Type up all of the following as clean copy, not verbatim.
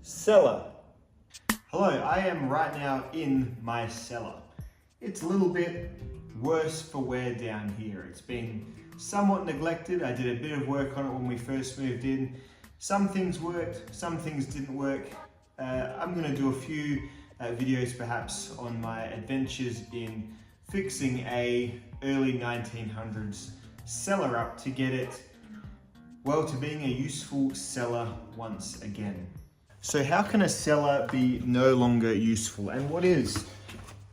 Cellar. Hello, I am right now in my cellar. It's a little bit worse for wear down here. It's been somewhat neglected. I did a bit of work on it when we first moved in. Some things worked, some things didn't work. I'm going to do a few videos perhaps on my adventures in fixing a early 1900s cellar up to get it, well, to being a useful cellar once again. So how can a cellar be no longer useful? And what is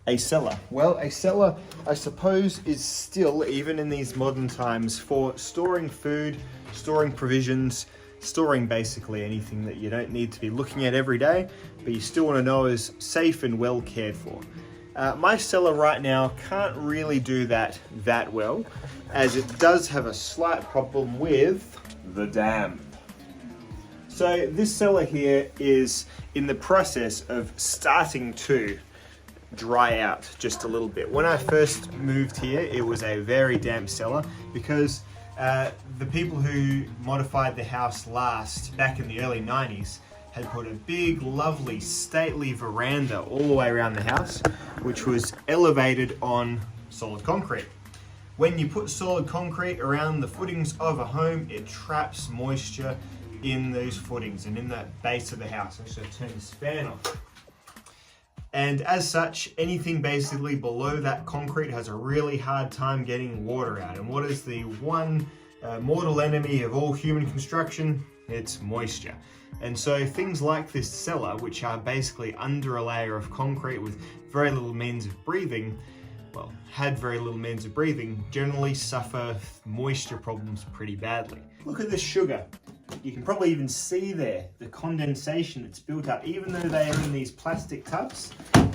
a cellar? Well, a cellar, I suppose, is still, even in these modern times, for storing food, storing provisions, storing basically anything that you don't need to be looking at every day, but you still want to know is safe and well cared for. My cellar right now can't really do that well, as it does have a slight problem with the dam. So this cellar here is in the process of starting to dry out just a little bit. When I first moved here, it was a very damp cellar because the people who modified the house last, back in the early 90s, had put a big, lovely, stately veranda all the way around the house, which was elevated on solid concrete. When you put solid concrete around the footings of a home, it traps moisture in those footings and in that base of the house. I'm just going to turn this fan off. And as such, anything basically below that concrete has a really hard time getting water out. And what is the one mortal enemy of all human construction? It's moisture. And so things like this cellar, which are basically under a layer of concrete with very little means of breathing, well, had very little means of breathing, generally suffer moisture problems pretty badly. Look at this sugar. You can probably even see there the condensation that's built up. Even though they are in these plastic tubs,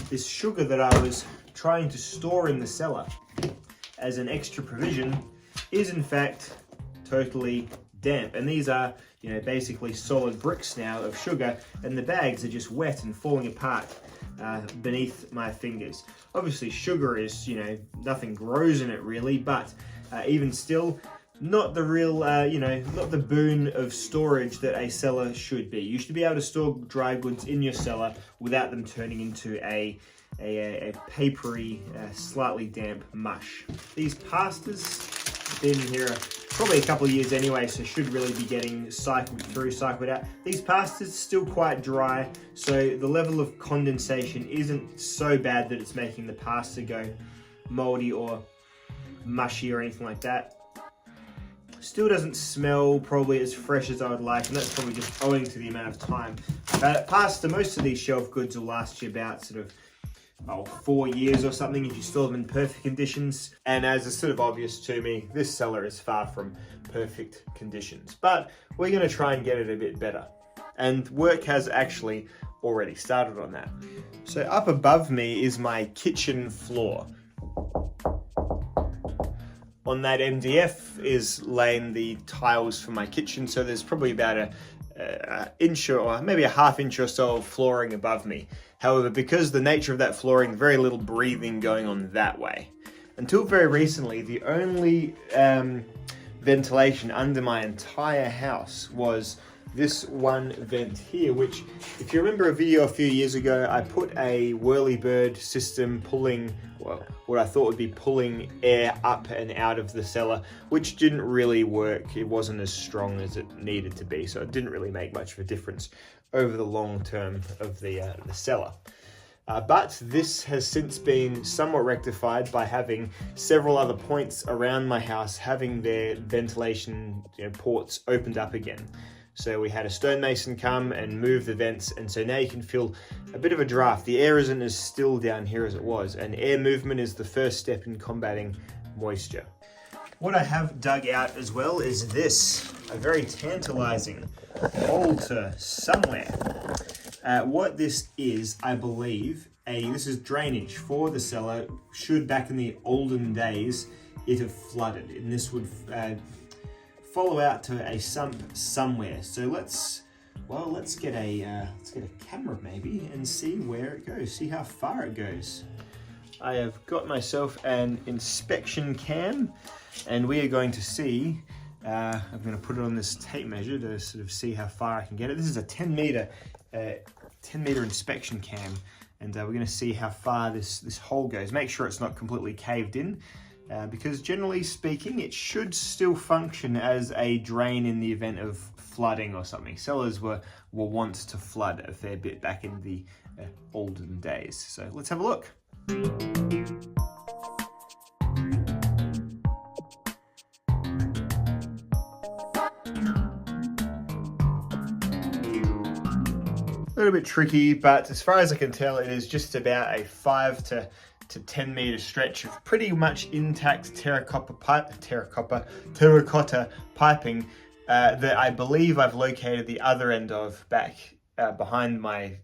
this sugar that I was trying to store in the cellar as an extra provision is in fact totally damp. And these are, basically solid bricks now of sugar, and the bags are just wet and falling apart beneath my fingers. Obviously sugar is, nothing grows in it really, but even still, not the real, not the boon of storage that a cellar should be. You should be able to store dry goods in your cellar without them turning into a papery, slightly damp mush. These pastas have been in here probably a couple of years anyway, so should really be getting cycled out. These pastas are still quite dry, so the level of condensation isn't so bad that it's making the pasta go moldy or mushy or anything like that. Still doesn't smell probably as fresh as I would like, and that's probably just owing to the amount of time. Pasta, most of these shelf goods will last you about 4 years or something if you store them in perfect conditions. And as is sort of obvious to me, this cellar is far from perfect conditions, but we're going to try and get it a bit better. And work has actually already started on that. So up above me is my kitchen floor. On that MDF is laying the tiles for my kitchen, so there's probably about an inch or maybe a half inch or so of flooring above me. However, because the nature of that flooring, very little breathing going on that way. Until very recently, the only ventilation under my entire house was this one vent here, which, if you remember a video a few years ago, I put a whirlybird system pulling, well, what I thought would be pulling air up and out of the cellar, which didn't really work. It wasn't as strong as it needed to be, so it didn't really make much of a difference over the long term of the cellar. But this has since been somewhat rectified by having several other points around my house having their ventilation ports opened up again. So we had a stonemason come and move the vents, and so now you can feel a bit of a draft. The air isn't as still down here as it was, and air movement is the first step in combating moisture. What I have dug out as well is this, a very tantalizing hole to somewhere. What this is, I believe, this is drainage for the cellar. Should back in the olden days it have flooded, and this would follow out to a sump somewhere. So let's get a camera maybe and see where it goes, see how far it goes. I have got myself an inspection cam, and we are going to see I'm going to put it on this tape measure to sort of see how far I can get it. This is a 10 meter inspection cam, and we're going to see how far this hole goes. Make sure it's not completely caved in, because generally speaking, it should still function as a drain in the event of flooding or something. Cellars were wont to flood a fair bit back in the olden days. So let's have a look. A little bit tricky, but as far as I can tell, it is just about a 5 to 10 meter stretch of pretty much intact terracotta piping that I believe I've located the other end of back behind my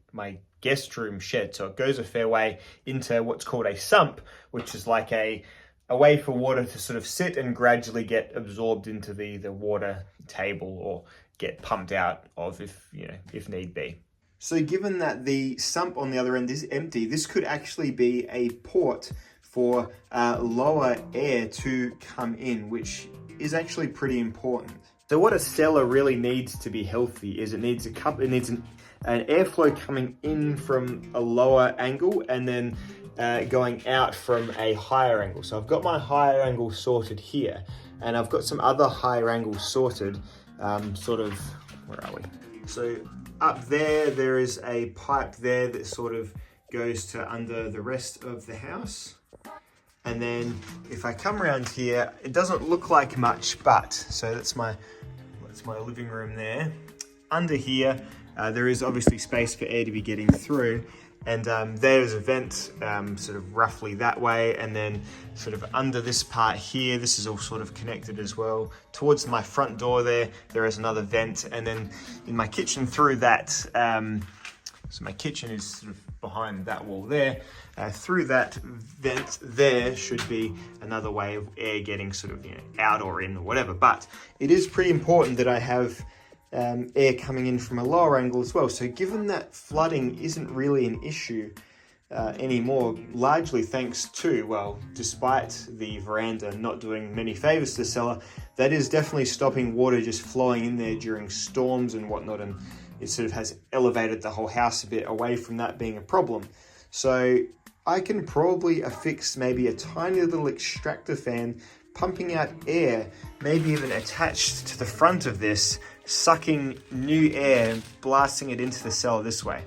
guest room shed. So it goes a fair way into what's called a sump, which is like a way for water to sort of sit and gradually get absorbed into the water table or get pumped out of if need be. So given that the sump on the other end is empty, this could actually be a port for lower air to come in, which is actually pretty important. So what a cellar really needs to be healthy is it needs an airflow coming in from a lower angle and then going out from a higher angle. So I've got my higher angle sorted here, and I've got some other higher angles sorted, where are we? So up there is a pipe there that sort of goes to under the rest of the house. And then if I come around here, it doesn't look like much, but, so that's my living room there. Under here, there is obviously space for air to be getting through. And there's a vent sort of roughly that way, and then sort of under this part here, this is all sort of connected as well. Towards my front door there is another vent, and then in my kitchen through that, so my kitchen is sort of behind that wall there, through that vent there should be another way of air getting sort of out or in or whatever. But it is pretty important that I have air coming in from a lower angle as well. So given that flooding isn't really an issue anymore, largely thanks to, well, despite the veranda not doing many favors to the cellar, that is definitely stopping water just flowing in there during storms and whatnot, and it sort of has elevated the whole house a bit away from that being a problem. So I can probably affix maybe a tiny little extractor fan pumping out air, maybe even attached to the front of this, sucking new air, blasting it into the cellar this way.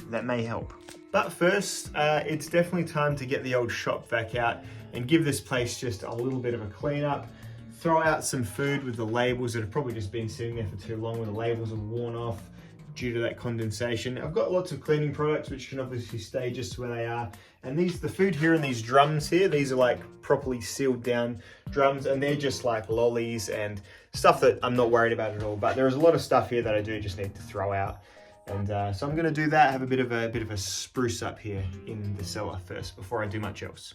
That may help. But first, it's definitely time to get the old shop vac out and give this place just a little bit of a clean up. Throw out some food with the labels that have probably just been sitting there for too long, where the labels are worn off due to that condensation. I've got lots of cleaning products which can obviously stay just where they are. And the food here in these drums here, these are like properly sealed down drums, and they're just like lollies and stuff that I'm not worried about at all. But there is a lot of stuff here that I do just need to throw out. And so I'm gonna do that, have a bit of a spruce up here in the cellar first before I do much else.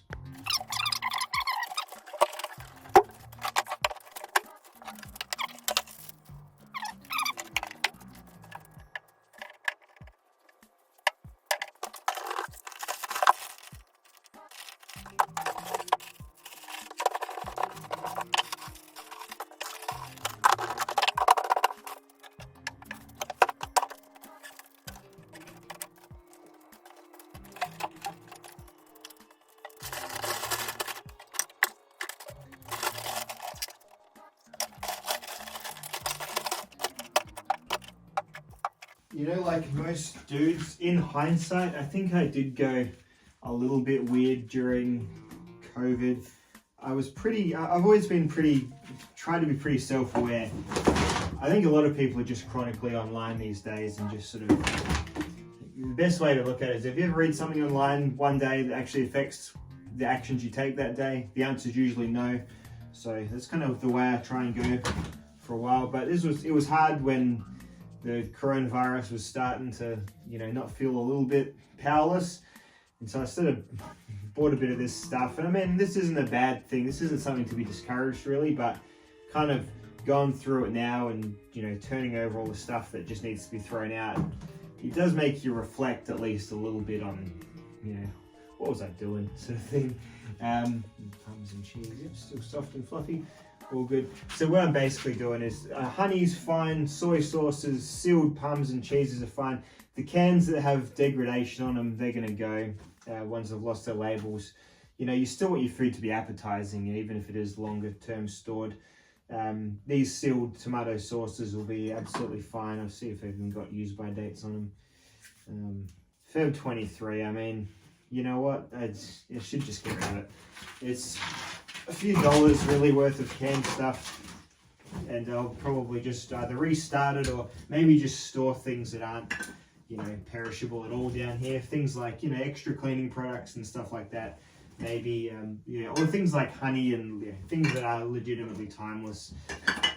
Like most dudes, in hindsight, I think I did go a little bit weird during COVID. I've always been tried to be pretty self-aware. I think a lot of people are just chronically online these days, and just sort of, the best way to look at it is, if you ever read something online one day that actually affects the actions you take that day, the answer is usually no. So that's kind of the way I try and go for a while. But it was hard when the coronavirus was starting to, not feel a little bit powerless. And so I sort of bought a bit of this stuff. And I mean, this isn't a bad thing. This isn't something to be discouraged really, but kind of going through it now and, turning over all the stuff that just needs to be thrown out, it does make you reflect at least a little bit on, what was I doing, sort of thing. Parmesan cheese, yep, still soft and fluffy. all good. So what I'm basically doing is honey's fine, soy sauces, sealed plums and cheeses are fine. The cans that have degradation on them, they're going to go. Ones that have lost their labels. You know, you still want your food to be appetizing, even if it is longer term stored. These sealed tomato sauces will be absolutely fine. I'll see if they've even got use by dates on them. Feb 23, I mean, you know what? I should just get rid of it. It's a few dollars really worth of canned stuff. And I'll probably just either restart it or maybe just store things that aren't, you know, perishable at all down here. Things like, you know, extra cleaning products and stuff like that. Maybe, you know, or things like honey and things that are legitimately timeless.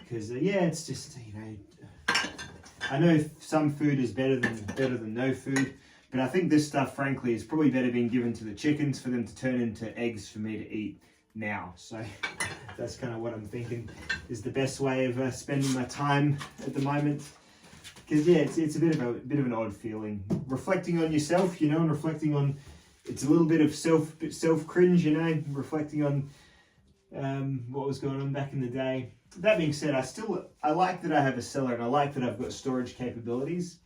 Because, yeah, it's just, you know, I know some food is better than no food. But I think this stuff, frankly, is probably better being given to the chickens for them to turn into eggs for me to eat now. So that's kind of what I'm thinking is the best way of spending my time at the moment. Because yeah, it's a bit of an odd feeling, reflecting on yourself, you know, and reflecting on. It's a little bit of self cringe, you know, reflecting on what was going on back in the day. That being said, I like that I have a cellar and I like that I've got storage capabilities.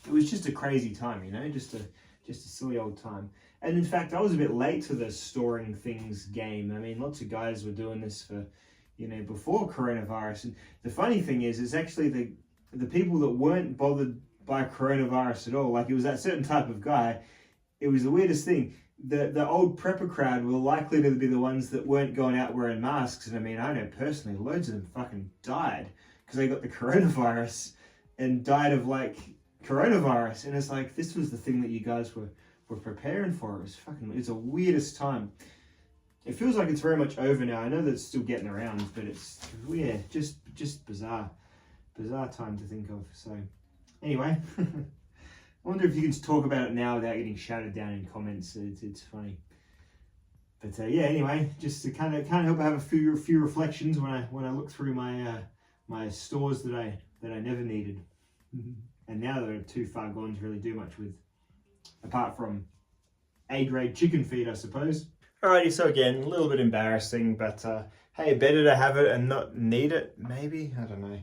It was just a crazy time, you know, just a silly old time. And in fact, I was a bit late to the storing things game. I mean, lots of guys were doing this for, you know, before coronavirus. And the funny thing is, it's actually the people that weren't bothered by coronavirus at all. Like, it was that certain type of guy. It was the weirdest thing. The old prepper crowd were likely to be the ones that weren't going out wearing masks. And I mean, I know personally, loads of them fucking died because they got the coronavirus and died of like coronavirus. And it's like, this was the thing that you guys were preparing for. It's the weirdest time. It feels like it's very much over now. I know that it's still getting around, but it's weird, just bizarre time to think of. So anyway, I wonder if you can talk about it now without getting shouted down in comments. It's funny. But yeah, anyway, just to can't help but have a few reflections when I look through my stores that I never needed, and now they're too far gone to really do much with, apart from A-grade chicken feed, I suppose. Alrighty, so again, a little bit embarrassing, but hey, better to have it and not need it, maybe? I don't know.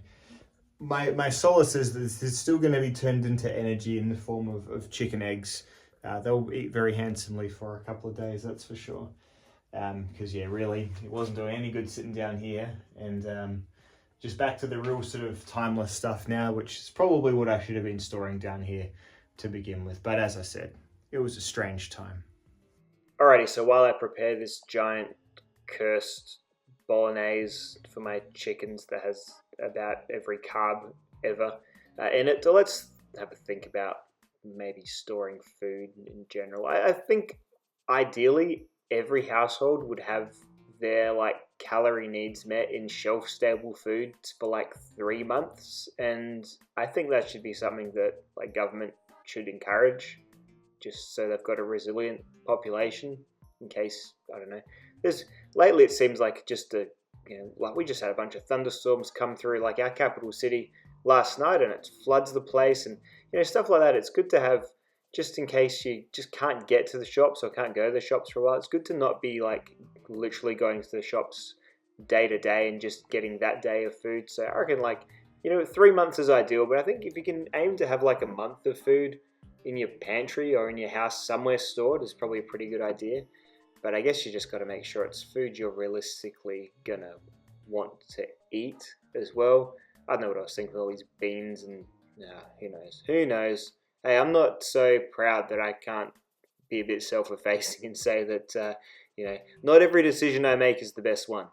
My solace is that this is still going to be turned into energy in the form of chicken eggs. They'll eat very handsomely for a couple of days, that's for sure. Because yeah, really, it wasn't doing any good sitting down here. And just back to the real sort of timeless stuff now, which is probably what I should have been storing down here to begin with. But as I said, it was a strange time. Alrighty, so while I prepare this giant cursed bolognese for my chickens that has about every carb ever in it, so let's have a think about maybe storing food in general. I think ideally every household would have their like calorie needs met in shelf stable foods for like 3 months, and I think that should be something that like government should encourage, just so they've got a resilient population in case, I don't know. Lately it seems like just like we just had a bunch of thunderstorms come through like our capital city last night, and it floods the place, and stuff like that. It's good to have, just in case you just can't get to the shops or can't go to the shops for a while. It's good to not be like literally going to the shops day to day and just getting that day of food. So I reckon 3 months is ideal, but I think if you can aim to have like a month of food in your pantry or in your house somewhere stored is probably a pretty good idea. But I guess you just got to make sure it's food you're realistically gonna want to eat as well. I don't know what I was thinking, all these beans and who knows. Hey, I'm not so proud that I can't be a bit self-effacing and say that not every decision I make is the best one.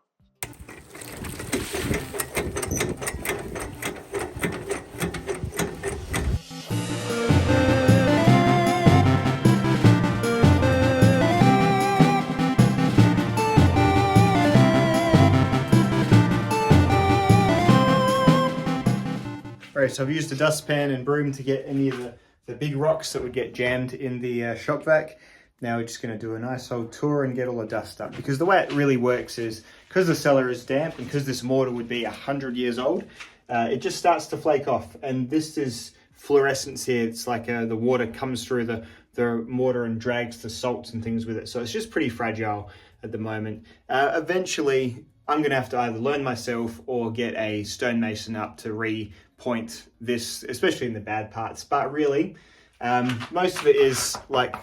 Alright, so I've used a dustpan and broom to get any of the big rocks that would get jammed in the shop vac. Now we're just going to do a nice old tour and get all the dust up. Because the way it really works is, because the cellar is damp and because this mortar would be 100 years old, it just starts to flake off. And this is fluorescence here. It's like the water comes through the mortar and drags the salts and things with it. So it's just pretty fragile at the moment. Eventually, I'm going to have to either learn myself or get a stonemason up to re-point this, especially in the bad parts. But really, most of it is like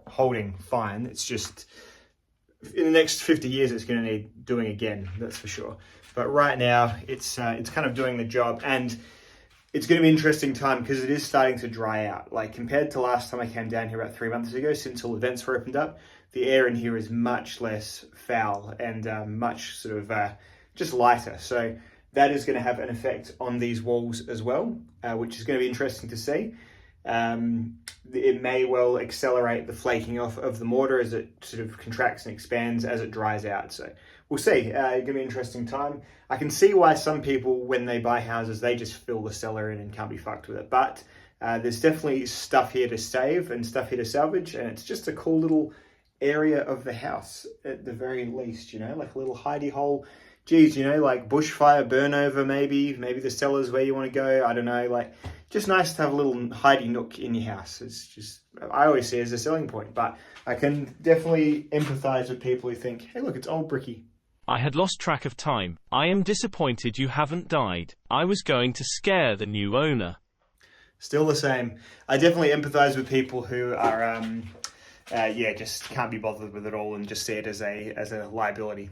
holding fine. It's just in the next 50 years, it's going to need doing again, that's for sure. But right now, it's kind of doing the job, and it's going to be an interesting time because it is starting to dry out. Like compared to last time I came down here about 3 months ago, since all the vents were opened up, the air in here is much less foul and much sort of just lighter. So that is going to have an effect on these walls as well, which is going to be interesting to see. It may well accelerate the flaking off of the mortar as it sort of contracts and expands as it dries out. So we'll see. It's going to be an interesting time. I can see why some people, when they buy houses, they just fill the cellar in and can't be fucked with it. But there's definitely stuff here to save and stuff here to salvage, and it's just a cool little area of the house at the very least, you know, like a little hidey hole. Geez, you know, like bushfire burn over, maybe the cellar's where you want to go. I don't know, like just nice to have a little hidey nook in your house. It's just, I always see it as a selling point, but I can definitely empathize with people who think, hey, look, it's old bricky. I had lost track of time. I am disappointed you haven't died. I was going to scare the new owner. Still the same. I definitely empathize with people who are, just can't be bothered with it all and just see it as a liability.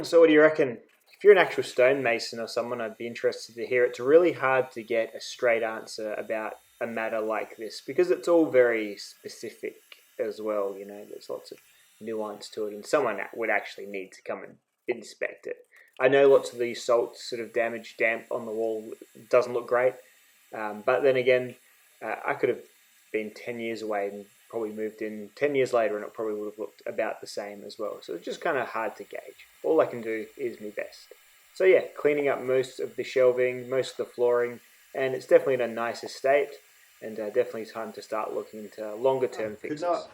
So what do you reckon? If you're an actual stonemason or someone, I'd be interested to hear. It's really hard to get a straight answer about a matter like this because it's all very specific as well. You know, there's lots of nuance to it, and someone would actually need to come and inspect it. I know lots of these salts sort of damage damp on the wall. It doesn't look great, but then again, I could have been 10 years away and probably moved in 10 years later and it probably would have looked about the same as well. So it's just kind of hard to gauge. All I can do is my best. So yeah, cleaning up most of the shelving, most of the flooring, and it's definitely in a nicer state, and definitely time to start looking into longer term fixes. Could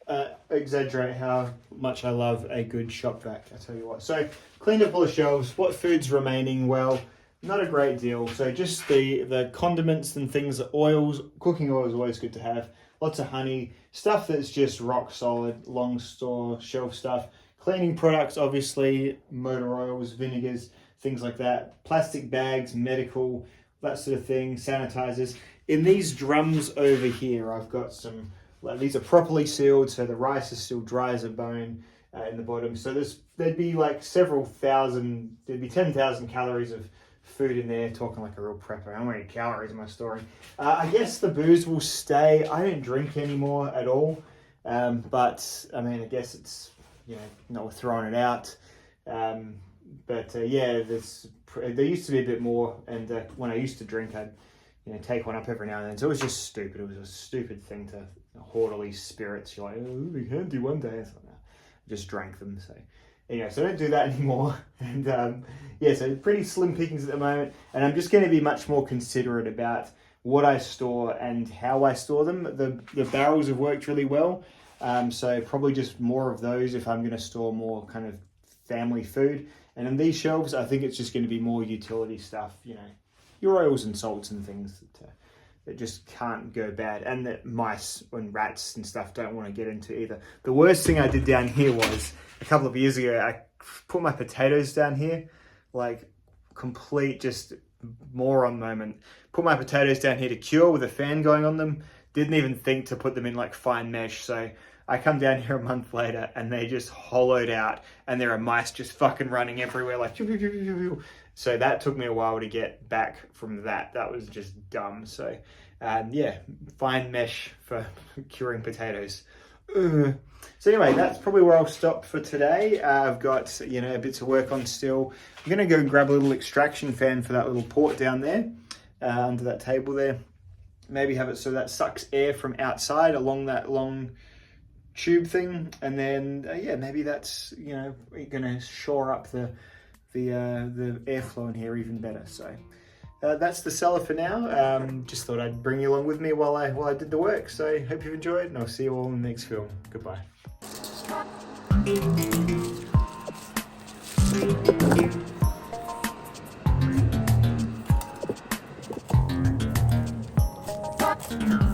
not exaggerate how much I love a good shop vac, I tell you what. So cleaned up all the shelves. What food's remaining? Well, not a great deal. So just the condiments and things, the oils, cooking oil is always good to have. Lots of honey, stuff that's just rock solid, long store shelf stuff. Cleaning products, obviously, motor oils, vinegars, things like that. Plastic bags, medical, that sort of thing, sanitizers. In these drums over here, I've got some, like, these are properly sealed, so the rice is still dry as a bone in the bottom. So there'd be like there'd be 10,000 calories of food in there, talking like a real prepper. How many calories in my story? I guess the booze will stay. I don't drink anymore at all, but I mean, I guess it's, you know, not worth throwing it out. There used to be a bit more, and when I used to drink, I'd take one up every now and then. So it was just stupid. It was a stupid thing to hoard all these spirits. You're like, oh, we can do one day. It's like, no, I just drank them. So anyway, so I don't do that anymore. And so pretty slim pickings at the moment. And I'm just going to be much more considerate about what I store and how I store them. The barrels have worked really well. So probably just more of those if I'm going to store more kind of family food. And in these shelves, I think it's just going to be more utility stuff, your oils and salts and things that just can't go bad. And that mice and rats and stuff don't want to get into either. The worst thing I did down here was a couple of years ago, I put my potatoes down here, like complete just moron moment. Put my potatoes down here to cure with a fan going on them. Didn't even think to put them in like fine mesh. So I come down here a month later and they just hollowed out and there are mice just fucking running everywhere like. So that took me a while to get back from that. That was just dumb. So fine mesh for curing potatoes. So anyway, that's probably where I'll stop for today. I've got, a bit to work on still. I'm going to go grab a little extraction fan for that little port down there, under that table there. Maybe have it so that sucks air from outside along that long tube thing. And then, maybe that's, going to shore up the airflow in here even better. So that's the cellar for now. Just thought I'd bring you along with me while I did the work. So hope you've enjoyed, and I'll see you all in the next film. Goodbye. Yeah.